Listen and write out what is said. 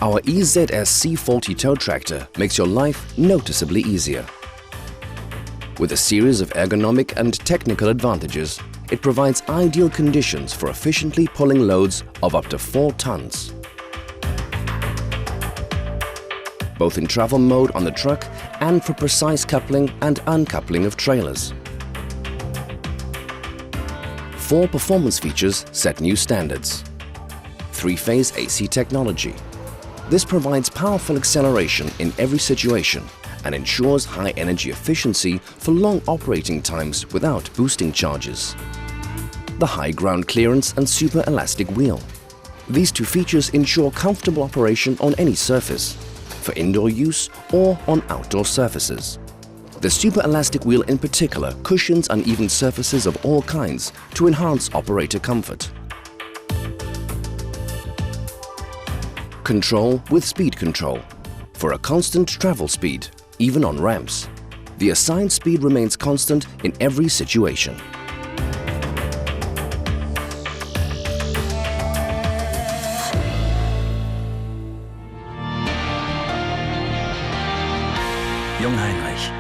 Our EZS C40 tow tractor makes your life noticeably easier. With a series of ergonomic and technical advantages, it provides ideal conditions for efficiently pulling loads of up to 4 tons. Both in travel mode on the truck and for precise coupling and uncoupling of trailers. 4 performance features set new standards. 3-phase AC technology. This provides powerful acceleration in every situation and ensures high energy efficiency for long operating times without boosting charges. The high ground clearance and super elastic wheel. These 2 features ensure comfortable operation on any surface, for indoor use or on outdoor surfaces. The super elastic wheel in particular cushions uneven surfaces of all kinds to enhance operator comfort. Control with speed control for a constant travel speed, even on ramps. The assigned speed remains constant in every situation. Jungheinrich.